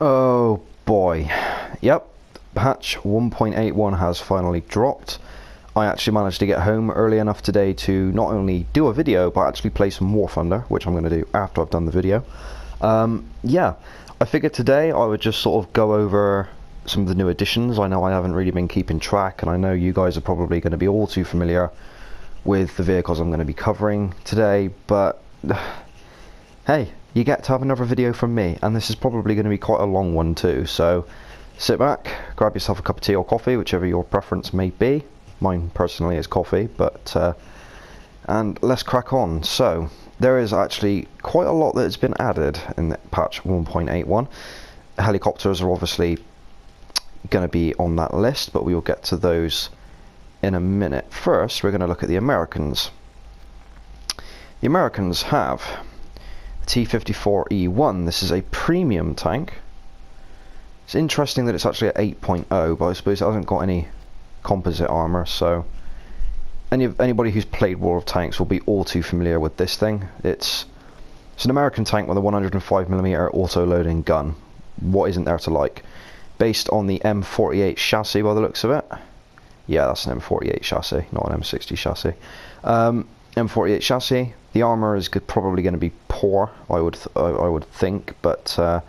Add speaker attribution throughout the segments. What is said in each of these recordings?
Speaker 1: Oh boy. Yep, patch 1.81 has finally dropped. I actually managed to get home early enough today to not only do a video, but actually play some War Thunder, which I'm going to do after I've done the video. Yeah, I figured today I would just sort of go over some of the new additions. I know I haven't really been keeping track, and I know you guys are probably going to be all too familiar with the vehicles I'm going to be covering today, but hey, you get to have another video from me, and this is probably going to be quite a long one too, so sit back, grab yourself a cup of tea or coffee, whichever your preference may be. Mine personally is coffee, but and let's crack on. So there is actually quite a lot that has been added in the patch 1.81. Helicopters are obviously going to be on that list, but we will get to those in a minute. First, we're going to look at the Americans. The Americans have T-54E1. This is a premium tank. It's interesting that it's actually at 8.0, but I suppose it hasn't got any composite armor, so anybody who's played War of Tanks will be all too familiar with this thing. It's an American tank with a 105mm auto-loading gun. What isn't there to like? Based on the M48 chassis by the looks of it. Yeah, that's an M48 chassis, not an M60 chassis. M48 chassis. The armor is probably going to be poor, I would think, but a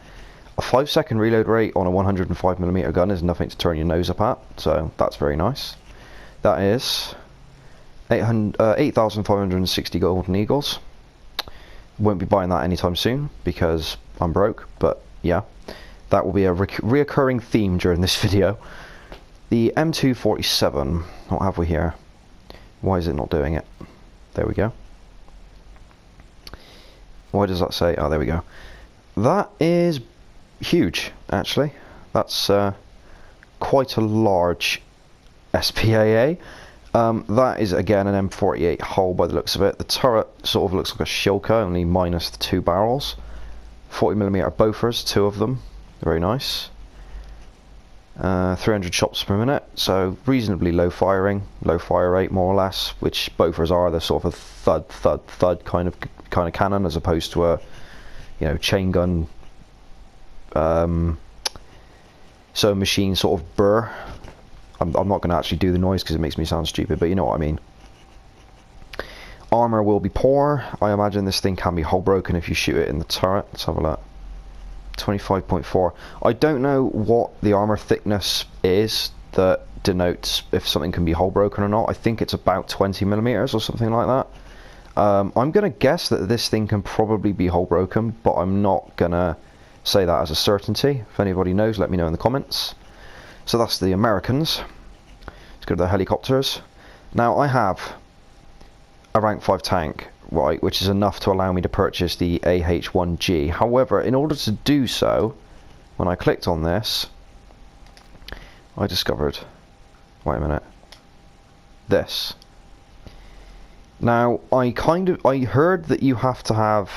Speaker 1: 5-second reload rate on a 105mm gun is nothing to turn your nose up at, so that's very nice. That is 8,560 golden eagles. Won't be buying that anytime soon because I'm broke, but yeah, that will be a reoccurring theme during this video. The M247, what have we here? Why is it not doing it? There we go. Why does that say? Oh, there we go. That is huge, actually. That's quite a large SPAA. That is again an M48 hull by the looks of it. The turret sort of looks like a Schilker, only minus the 2 barrels. 40mm Bofors, 2 of them. Very nice. 300 shots per minute, so reasonably low firing, low fire rate more or less, which Bofors are. They're sort of a thud, thud, thud kind of cannon, as opposed to a, you know, chain gun. So machine sort of burr. I'm not going to actually do the noise because it makes me sound stupid, but you know what I mean. Armor will be poor. I imagine this thing can be hull broken if you shoot it in the turret. Let's have a look. 25.4. I don't know what the armor thickness is that denotes if something can be hull broken or not. I think it's about 20mm or something like that. I'm going to guess that this thing can probably be hull broken, but I'm not going to say that as a certainty. If anybody knows, let me know in the comments. So that's the Americans. Let's go to the helicopters. Now I have a rank 5 tank, right, which is enough to allow me to purchase the AH-1G. However, in order to do so, when I clicked on this, I discovered, wait a minute, this. Now, I heard that you have to have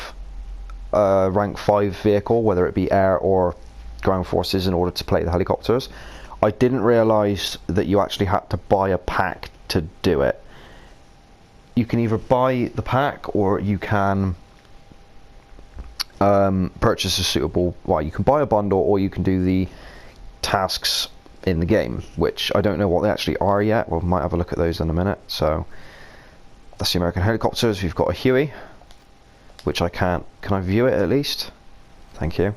Speaker 1: a rank 5 vehicle, whether it be air or ground forces, in order to play the helicopters. I didn't realise that you actually had to buy a pack to do it. You can either buy the pack or you can purchase a suitable, well, you can buy a bundle or you can do the tasks in the game, which I don't know what they actually are yet. We might have a look at those in a minute. So that's the American helicopters. We've got a Huey, which I can't, can I view it at least? Thank you.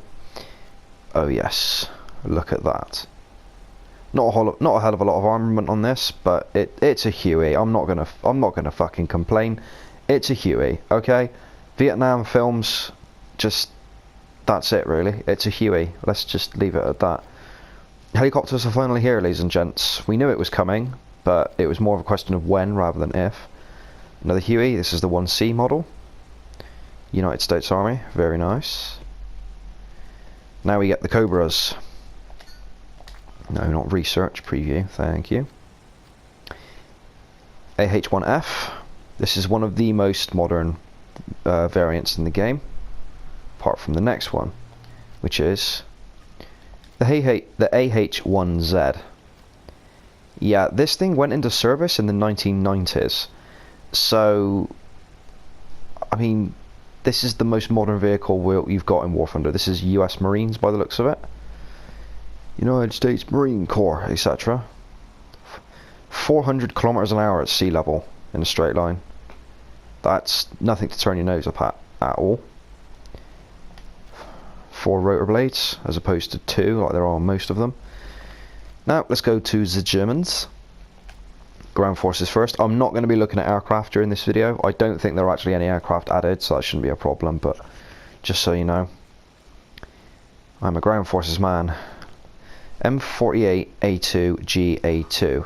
Speaker 1: Oh yes, look at that. Not a hell of a lot of armament on this, but it's a Huey. I'm not gonna fucking complain. It's a Huey, okay? Vietnam films, just that's it really. It's a Huey. Let's just leave it at that. Helicopters are finally here, ladies and gents. We knew it was coming, but it was more of a question of when rather than if. Another Huey. This is the 1C model. United States Army. Very nice. Now we get the Cobras. No, not research, preview, thank you. AH-1F. This is one of the most modern variants in the game, apart from the next one, which is the AH-1Z. Yeah, this thing went into service in the 1990s, so, I mean, this is the most modern vehicle you've got in War Thunder. This is US Marines by the looks of it. United States Marine Corps, etc. 400 kilometers an hour at sea level in a straight line. That's nothing to turn your nose up at all. 4 rotor blades as opposed to 2 like there are on most of them. Now let's go to the Germans. Ground forces first. I'm not going to be looking at aircraft during this video. I don't think there are actually any aircraft added, so that shouldn't be a problem, but just so you know, I'm a ground forces man. M48A2GA2.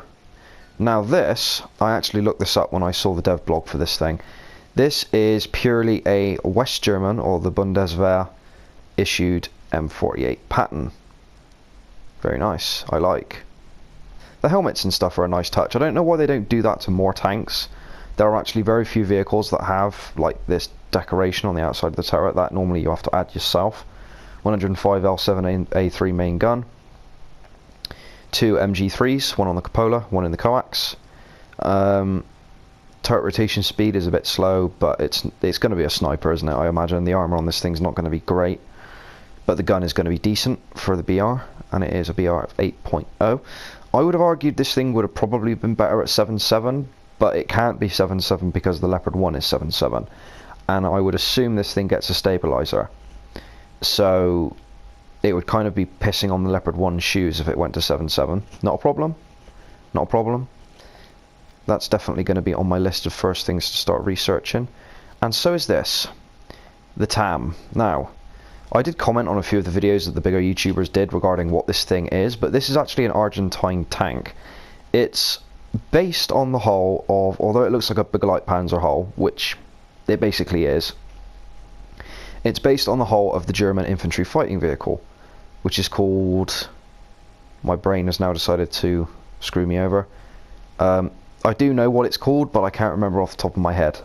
Speaker 1: Now this, I actually looked this up when I saw the dev blog for this thing. This is purely a West German, or the Bundeswehr, issued M48 pattern. Very nice, I like. The helmets and stuff are a nice touch. I don't know why they don't do that to more tanks. There are actually very few vehicles that have like this decoration on the outside of the turret. That normally you have to add yourself. 105 L7A3 main gun. 2 MG3s, one on the cupola, one in the coax. Turret rotation speed is a bit slow, but it's going to be a sniper, isn't it? I imagine the armor on this thing's not going to be great, but the gun is going to be decent for the BR, and it is a BR of 8.0. I would have argued this thing would have probably been better at 7.7, but it can't be 7.7 because the Leopard 1 is 7.7, and I would assume this thing gets a stabilizer, so it would kind of be pissing on the Leopard 1's shoes if it went to 7.7. Not a problem. Not a problem. That's definitely going to be on my list of first things to start researching. And so is this. The TAM. Now, I did comment on a few of the videos that the bigger YouTubers did regarding what this thing is, but this is actually an Argentine tank. It's based on the hull of, although it looks like a Begleitpanzer hull, which it basically is, it's based on the hull of the German infantry fighting vehicle, which is called, my brain has now decided to screw me over. I do know what it's called, but I can't remember off the top of my head.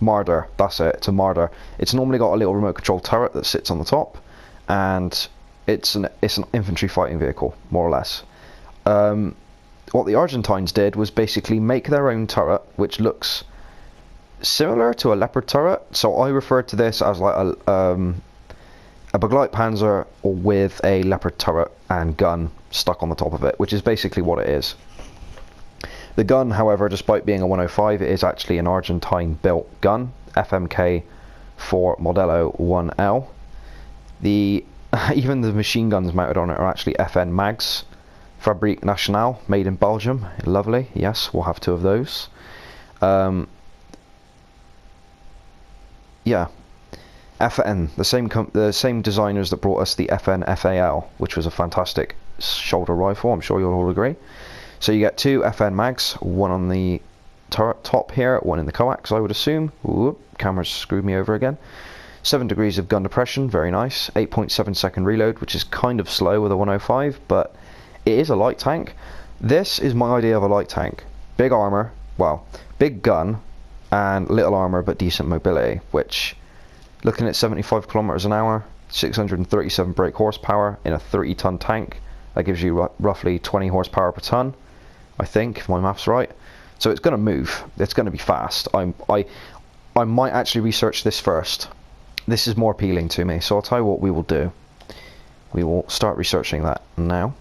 Speaker 1: Marder, that's it, it's a Marder. It's normally got a little remote control turret that sits on the top, and it's an infantry fighting vehicle, more or less. What the Argentines did was basically make their own turret, which looks similar to a Leopard turret, so I refer to this as like a Begleitpanzer with a Leopard turret and gun stuck on the top of it, which is basically what it is. The gun, however, despite being a 105, it is actually an Argentine-built gun, FMK for Modelo 1L. Even the machine guns mounted on it are actually FN mags, Fabrique Nationale, made in Belgium. Lovely, yes, we'll have 2 of those. Yeah, FN, the same designers that brought us the FN FAL, which was a fantastic shoulder rifle, I'm sure you'll all agree. So you get 2 FN mags, one on the turret top here, one in the coax, I would assume. Whoop, camera's screwed me over again. 7 degrees of gun depression, very nice. 8.7 second reload, which is kind of slow with a 105, but it is a light tank. This is my idea of a light tank. Big armor, well, big gun, and little armor but decent mobility, which, looking at 75 kilometers an hour, 637 brake horsepower in a 30-ton tank, that gives you roughly 20 horsepower per ton, I think, if my maths right. So it's going to move. It's going to be fast. I might actually research this first. This is more appealing to me, so I'll tell you what we will do. We will start researching that now.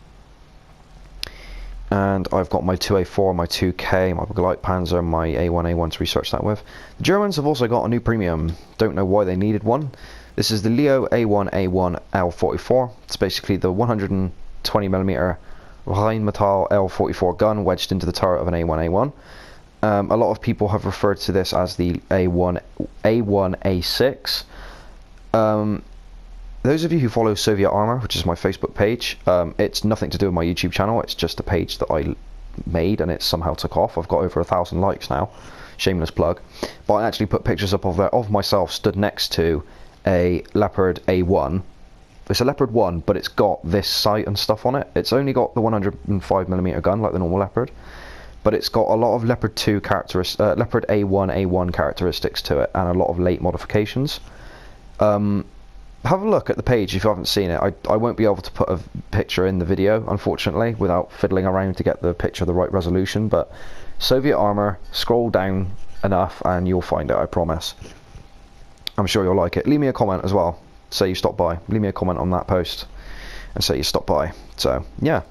Speaker 1: And I've got my 2A4, my 2K, my Begleitpanzer, my A1A1 to research that with. The Germans have also got a new premium. Don't know why they needed one. This is the Leo A1A1 L44. It's basically the 120mm Rheinmetall L44 gun wedged into the turret of an A1A1. A lot of people have referred to this as the A1A6. Those of you who follow Soviet Armor, which is my Facebook page, it's nothing to do with my YouTube channel, it's just a page that I made and it somehow took off. I've got over 1,000 likes now, shameless plug. But I actually put pictures up of myself stood next to a Leopard A1. It's a Leopard 1, but it's got this sight and stuff on it. It's only got the 105mm gun, like the normal Leopard, but it's got a lot of Leopard 2 Leopard A1 characteristics to it, and a lot of late modifications. Have a look at the page if you haven't seen it. I won't be able to put a picture in the video, unfortunately, without fiddling around to get the picture the right resolution, but Soviet Armor, scroll down enough and you'll find it, I promise. I'm sure you'll like it. Leave me a comment as well. Say you stopped by. Leave me a comment on that post. and say you stopped by. So yeah,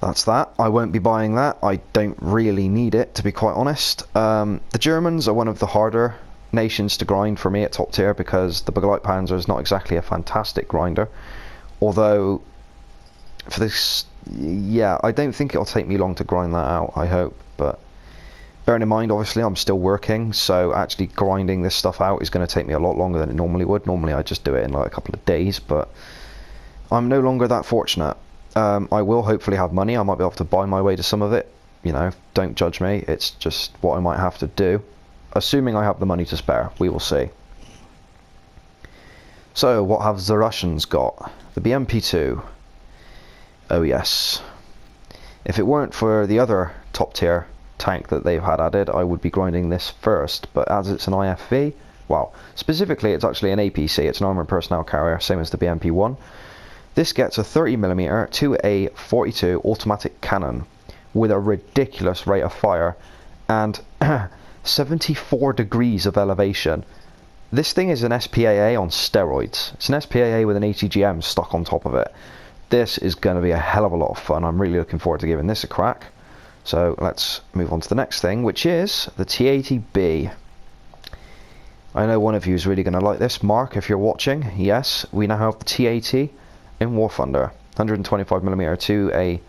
Speaker 1: that's that. I won't be buying that. I don't really need it, to be quite honest. The Germans are one of the harder nations to grind for me at top tier, because the Begleitpanzer Panzer is not exactly a fantastic grinder. Although, for this, yeah, I don't think it'll take me long to grind that out, I hope. But bearing in mind, obviously, I'm still working, so actually grinding this stuff out is going to take me a lot longer than it normally would. Normally, I just do it in like a couple of days, but I'm no longer that fortunate. I will hopefully have money. I might be able to buy my way to some of it. You know, don't judge me. It's just what I might have to do. Assuming I have the money to spare. We will see. So, what have the Russians got? The BMP-2. Oh yes. If it weren't for the other top tier tank that they've had added, I would be grinding this first. But as it's an IFV, well, specifically it's actually an APC. It's an armoured personnel carrier, same as the BMP-1. This gets a 30mm 2A42 automatic cannon with a ridiculous rate of fire and 74 degrees of elevation. This thing is an SPAA on steroids. It's an SPAA with an ATGM stuck on top of it. This is going to be a hell of a lot of fun. I'm really looking forward to giving this a crack. So let's move on to the next thing, which is the T-80B. I know one of you is really going to like this. Mark, if you're watching, yes, we now have the T-80 in War Thunder. 125mm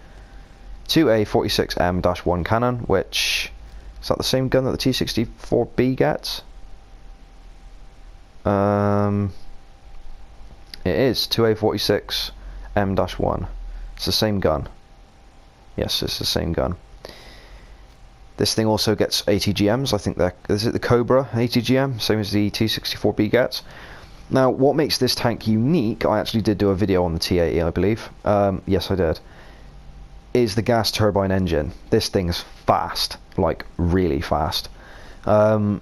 Speaker 1: 2A46M-1 cannon, which is that the same gun that the T-64B gets? It is 2A46M-1. It's the same gun. Yes, it's the same gun. This thing also gets ATGMs. I think is it the Cobra ATGM, same as the T-64B gets. Now, what makes this tank unique, I actually did do a video on the T-80, I believe. Yes, I did. Is the gas turbine engine. This thing's fast, like really fast. 70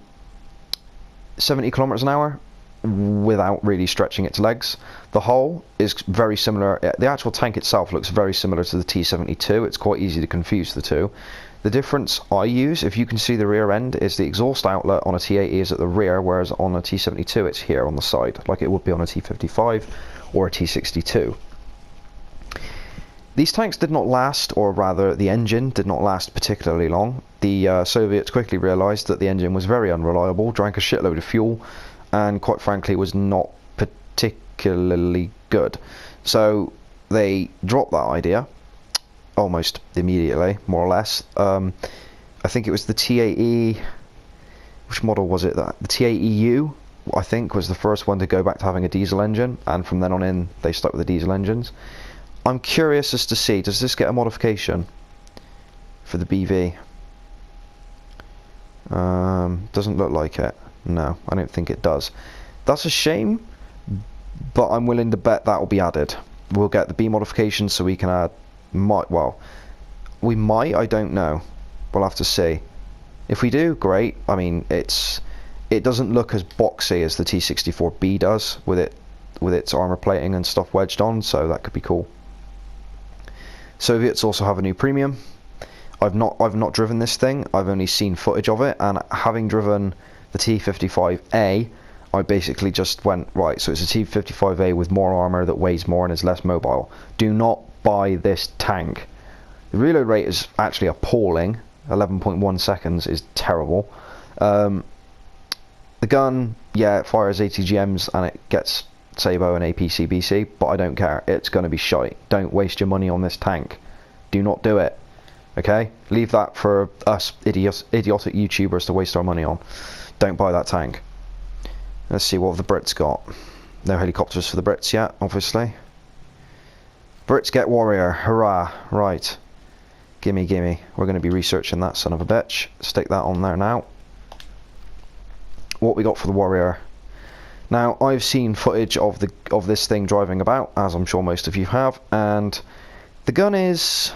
Speaker 1: kilometers an hour without really stretching its legs. The hull is very similar. The actual tank itself looks very similar to the T-72. It's quite easy to confuse the two. The difference I use, if you can see the rear end, is the exhaust outlet on a T-80 is at the rear, whereas on a T-72 it's here on the side, like it would be on a T-55 or a T-62. These tanks did not last, or rather the engine did not last particularly long. The Soviets quickly realised that the engine was very unreliable, drank a shitload of fuel, and quite frankly was not particularly good. So they dropped that idea almost immediately, more or less. I think it was the T-80, which model was it? The T-80U, I think, was the first one to go back to having a diesel engine, and from then on in they stuck with the diesel engines. I'm curious as to see, does this get a modification for the BV? Doesn't look like it. No, I don't think it does. That's a shame, but I'm willing to bet that will be added. We'll get the B modification, so we can add, we might, I don't know. We'll have to see. If we do, great. I mean, it doesn't look as boxy as the T-64B does with its armor plating and stuff wedged on, so that could be cool. Soviets also have a new premium. I've not driven this thing. I've only seen footage of it, and having driven the T-55A, I basically just went, right, so it's a T-55A with more armor that weighs more and is less mobile. Do not buy this tank. The reload rate is actually appalling. 11.1 seconds is terrible. The gun, yeah, it fires ATGMs and it gets Sabo and APC BC, but I don't care. It's going to be shite. Don't waste your money on this tank. Do not do it. Okay? Leave that for us idiotic YouTubers to waste our money on. Don't buy that tank. Let's see what the Brits got. No helicopters for the Brits yet, obviously. Brits get Warrior. Hurrah. Right. Gimme, gimme. We're going to be researching that son of a bitch. Stick that on there now. What we got for the Warrior. Now, I've seen footage of this thing driving about, as I'm sure most of you have, and the gun is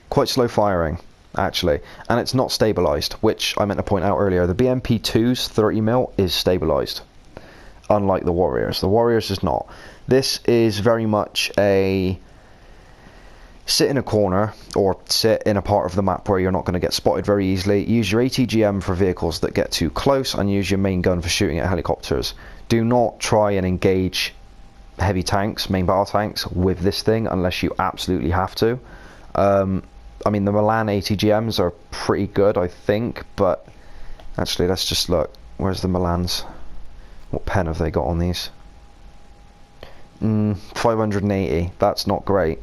Speaker 1: quite slow firing, actually, and it's not stabilised, which I meant to point out earlier. The BMP-2's 30mm is stabilised, unlike the Warriors. The Warriors is not. This is very much a sit in a corner, or sit in a part of the map where you're not going to get spotted very easily. Use your ATGM for vehicles that get too close, and use your main gun for shooting at helicopters. Do not try and engage heavy tanks, main battle tanks, with this thing unless you absolutely have to. I mean, the Milan ATGMs are pretty good, I think, but actually, let's just look. Where's the Milans? What pen have they got on these? 580. That's not great.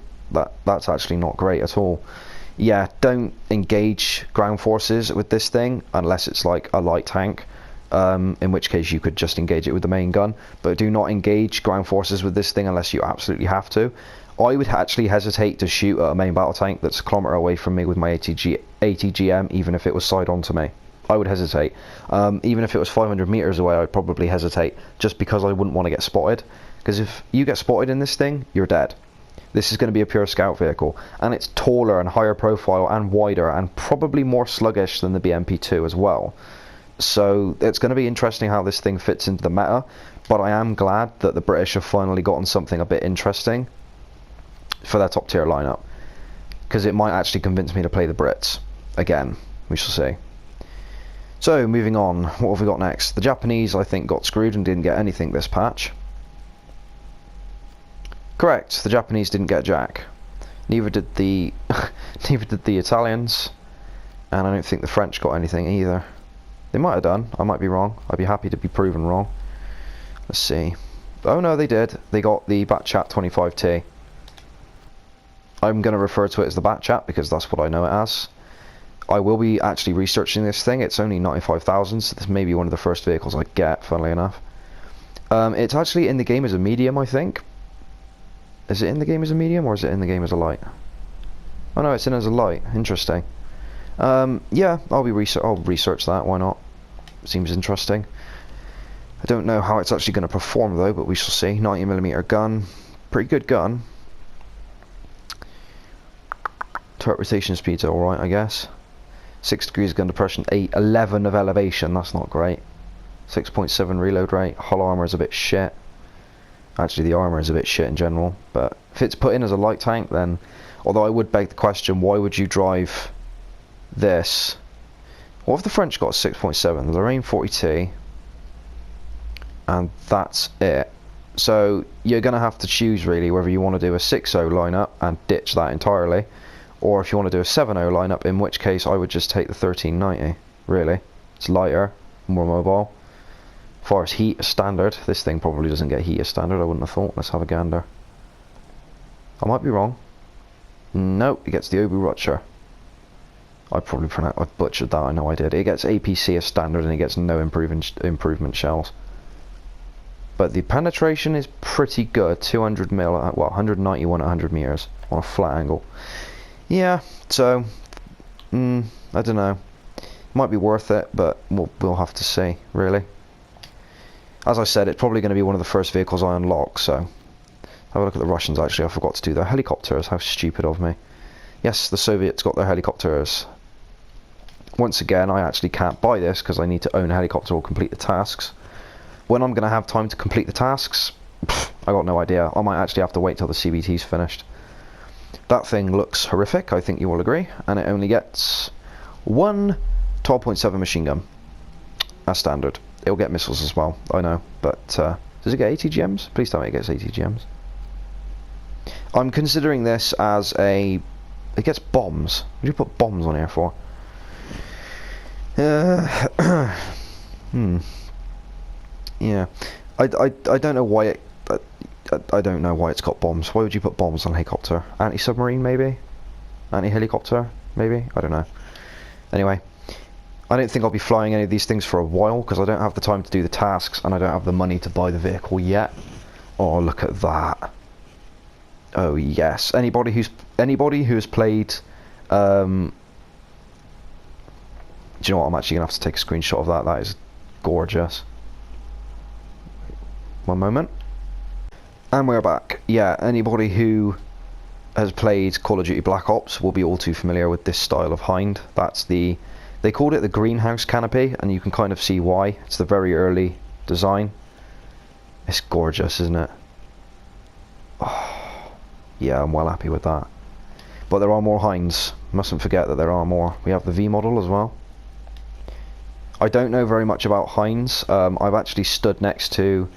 Speaker 1: That's actually not great at all. Yeah, don't engage ground forces with this thing unless it's like a light tank. In which case you could just engage it with the main gun, but do not engage ground forces with this thing unless you absolutely have to. I would actually hesitate to shoot at a main battle tank that's a kilometre away from me with my ATGM, even if it was side on to me. I would hesitate. Even if it was 500 metres away, I'd probably hesitate, just because I wouldn't want to get spotted. Because if you get spotted in this thing, you're dead. This is going to be a pure scout vehicle, and it's taller and higher profile and wider and probably more sluggish than the BMP2 as well. So it's going to be interesting how this thing fits into the meta, but I am glad that the British have finally gotten something a bit interesting for their top tier lineup, because it might actually convince me to play the Brits again. We shall see. So moving on, what have we got next? The Japanese, I think, got screwed and didn't get anything this patch. Correct, the Japanese didn't get jack. Neither did the neither did the Italians, and I don't think the French got anything either. They might have done. I might be wrong. I'd be happy to be proven wrong. Let's see. Oh no, they did. They got the Batchat 25T. I'm going to refer to it as the Batchat because that's what I know it as. I will be actually researching this thing. It's only 95,000, so this may be one of the first vehicles I get, funnily enough. It's actually in the game as a medium, I think. Is it in the game as a medium, or is it in the game as a light? Oh no, it's in as a light. Interesting. Yeah, I'll research that, why not? Seems interesting. I don't know how it's actually going to perform though, but we shall see. 90mm gun. Pretty good gun. Turret rotation speed's alright, I guess. 6 degrees gun depression, 11 of elevation, that's not great. 6.7 reload rate, hull armor is a bit shit. Actually, the armor is a bit shit in general, but if it's put in as a light tank, then... Although I would beg the question, why would you drive this? What if the French got 6.7? The Lorraine 40T, and that's it. So you're going to have to choose really whether you want to do a 6.0 lineup and ditch that entirely, or if you want to do a 7.0 lineup, in which case I would just take the 1390, really. It's lighter, more mobile. As far as heat as standard, this thing probably doesn't get heat as standard, I wouldn't have thought. Let's have a gander. I might be wrong. Nope, it gets the Obu Rupture. I butchered that, I know I did. It gets APC as standard and it gets no improvement shells. But the penetration is pretty good, 200 mil, well 191 at 100 meters on a flat angle. Yeah, so, I don't know. Might be worth it, but we'll have to see, really. As I said, it's probably going to be one of the first vehicles I unlock, so... Have a look at the Russians, actually. I forgot to do their helicopters. How stupid of me. Yes, the Soviets got their helicopters. Once again, I actually can't buy this because I need to own a helicopter or complete the tasks. When I'm going to have time to complete the tasks, I got no idea. I might actually have to wait till the CBT's finished. That thing looks horrific, I think you will agree. And it only gets one 12.7 machine gun. As standard. It'll get missiles as well, I know. But, does it get ATGMs? Please tell me it gets ATGMs. I'm considering this as a... It gets bombs. What do you put bombs on here for? Yeah. I don't know why it... I don't know why it's got bombs. Why would you put bombs on a helicopter? Anti-submarine, maybe? Anti-helicopter, maybe? I don't know. Anyway. I don't think I'll be flying any of these things for a while, because I don't have the time to do the tasks, and I don't have the money to buy the vehicle yet. Oh, look at that. Oh yes, anybody who's played, do you know what, I'm actually gonna have to take a screenshot of that. That is gorgeous. One moment. And we're back. Yeah, anybody who has played Call of Duty Black Ops will be all too familiar with this style of hind. That's the, they called it the greenhouse canopy, and you can kind of see why. It's the very early design. It's gorgeous, isn't it? Oh. Yeah, I'm well happy with that. But there are more hinds. Mustn't forget that there are more. We have the V model as well. I don't know very much about hinds. I've actually stood next to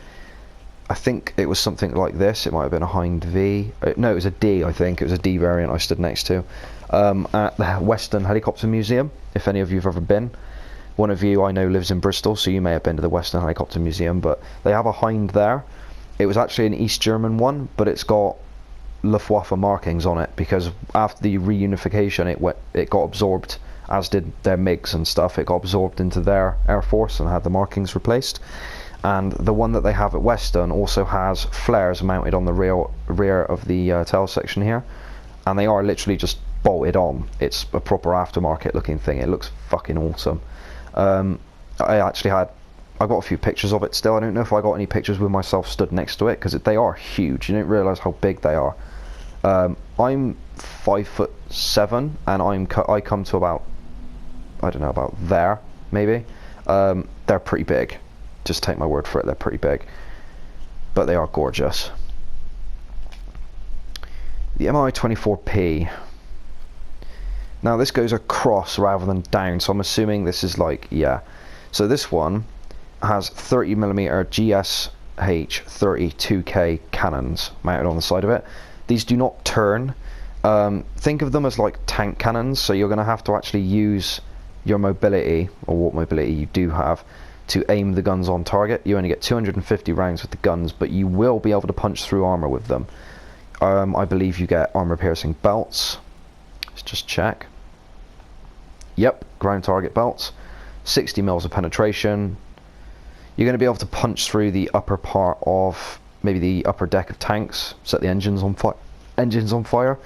Speaker 1: I think it was something like this. It might have been a Hind V. No, it was a D, I think. It was a D variant I stood next to. At the Western Helicopter Museum, if any of you have ever been. One of you I know lives in Bristol, so you may have been to the Western Helicopter Museum, but they have a Hind there. It was actually an East German one, but it's got Luftwaffe markings on it, because after the reunification it got absorbed, as did their MiGs and stuff. It got absorbed into their Air Force and had the markings replaced. And the one that they have at Western also has flares mounted on the rear of the tail section here, and they are literally just bolted on. It's a proper aftermarket looking thing. It looks fucking awesome. I got a few pictures of it still. I don't know if I got any pictures with myself stood next to it, because they are huge. You don't realise how big they are. I'm 5'7", and I come to about, I don't know, about there maybe. They're pretty big. Just take my word for it, they're pretty big, but they are gorgeous. The Mi-24P. Now this goes across rather than down, so I'm assuming this is like, yeah. So this one has 30mm GSH 32K cannons mounted on the side of it. These do not turn. Think of them as like tank cannons, so you're going to have to actually use your mobility, or what mobility you do have, to aim the guns on target. You only get 250 rounds with the guns, but you will be able to punch through armor with them. I believe you get armor piercing belts. Let's just check. Yep, ground target belts. 60 mils of penetration. You're going to be able to punch through the upper part of maybe the upper deck of tanks, set the engines on fire.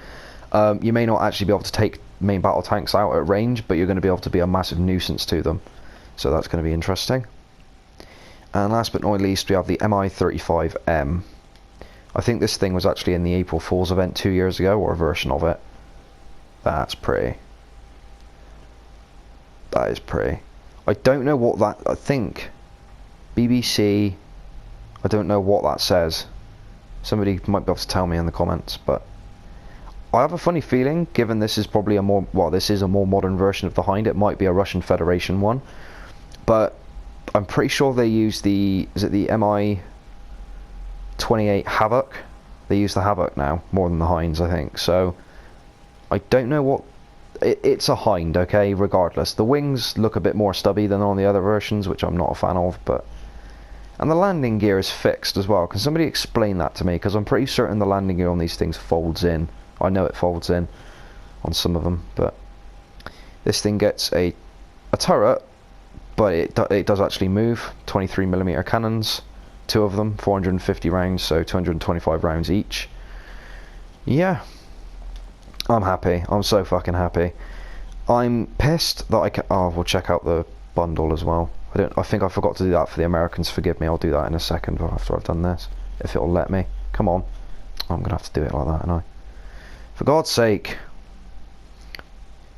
Speaker 1: You may not actually be able to take main battle tanks out at range, but you're going to be able to be a massive nuisance to them. So that's going to be interesting. And last but not least, we have the Mi-35M. I think this thing was actually in the April Fool's event 2 years ago, or a version of it. That's pretty. That is pretty. I don't know what that, I think BBC, I don't know what that says. Somebody might be able to tell me in the comments, but I have a funny feeling, given this is probably a more, well, this is a more modern version of the Hind, it might be a Russian Federation one. But I'm pretty sure they use the, is it the Mi-28 Havoc? They use the Havoc now, more than the Hinds, I think. So, I don't know what, it's a Hind, okay, regardless. The wings look a bit more stubby than on the other versions, which I'm not a fan of, but... And the landing gear is fixed as well. Can somebody explain that to me? Because I'm pretty certain the landing gear on these things folds in. I know it folds in on some of them, but... This thing gets a turret, but it does actually move. 23mm cannons, 2 of them, 450 rounds, so 225 rounds each. Yeah, I'm happy. I'm so fucking happy. I'm pissed that I can. Oh, we'll check out the bundle as well. I think I forgot to do that for the Americans. Forgive me. I'll do that in a second after I've done this, if it'll let me. Come on. I'm gonna have to do it like that, aren't I? For God's sake.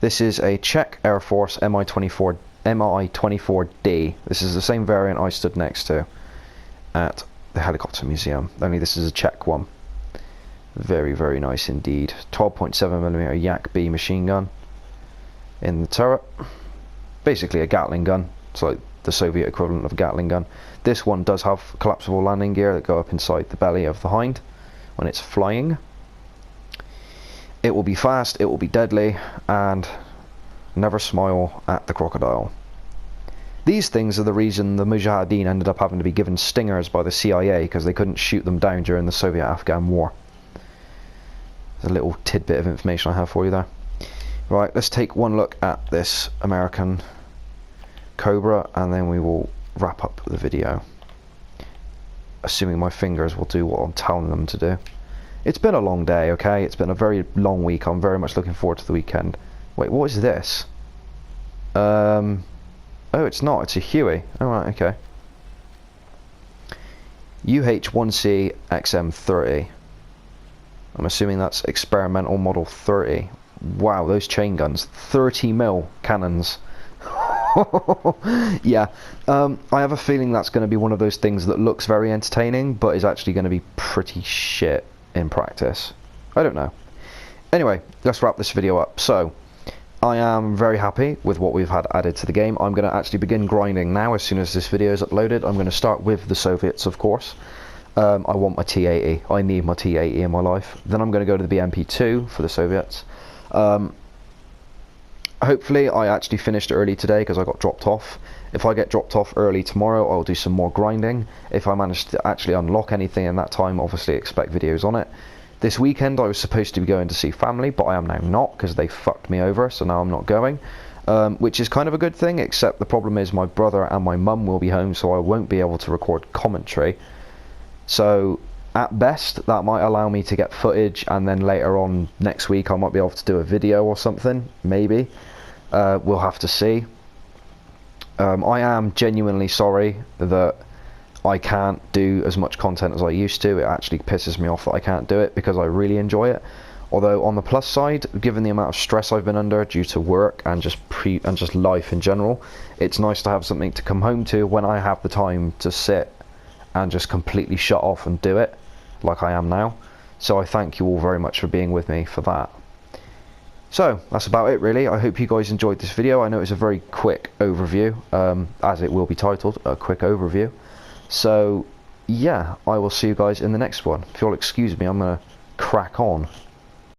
Speaker 1: This is a Czech Air Force Mi-24D. This is the same variant I stood next to at the Helicopter Museum, only this is a Czech one. Very, very nice indeed. 12.7mm Yak B machine gun in the turret. Basically a Gatling gun. It's like the Soviet equivalent of a Gatling gun. This one does have collapsible landing gear that go up inside the belly of the Hind when it's flying. It will be fast, it will be deadly, and never smile at the crocodile. These things are the reason the Mujahideen ended up having to be given stingers by the CIA, because they couldn't shoot them down during the Soviet-Afghan war. There's a little tidbit of information I have for you there. Right, let's take one look at this American Cobra, and then we will wrap up the video. Assuming my fingers will do what I'm telling them to do. It's been a long day, okay? It's been a very long week. I'm very much looking forward to the weekend. Wait, what is this? Oh, it's not. It's a Huey. Alright, okay. UH-1C XM30. I'm assuming that's experimental model 30. Wow, those chain guns. 30mm cannons. Yeah. I have a feeling that's going to be one of those things that looks very entertaining, but is actually going to be pretty shit in practice. I don't know. Anyway, let's wrap this video up. So, I am very happy with what we've had added to the game. I'm going to actually begin grinding now as soon as this video is uploaded. I'm going to start with the Soviets, of course. I want my T80. I need my T80 in my life. Then I'm going to go to the BMP2 for the Soviets. Hopefully I actually finished early today because I got dropped off. If I get dropped off early tomorrow, I'll do some more grinding. If I manage to actually unlock anything in that time, obviously expect videos on it. This weekend I was supposed to be going to see family, but I am now not because they fucked me over, so now I'm not going. Which is kind of a good thing, except the problem is my brother and my mum will be home, so I won't be able to record commentary. So at best that might allow me to get footage, and then later on next week I might be able to do a video or something, maybe. We'll have to see. I am genuinely sorry that I can't do as much content as I used to. It actually pisses me off that I can't do it because I really enjoy it. Although on the plus side, given the amount of stress I've been under due to work and just life in general, it's nice to have something to come home to when I have the time to sit and just completely shut off and do it like I am now. So I thank you all very much for being with me for that. So that's about it really. I hope you guys enjoyed this video. I know it's a very quick overview, as it will be titled, a quick overview. So yeah, I will see you guys in the next one. If you'll excuse me, I'm going to crack on.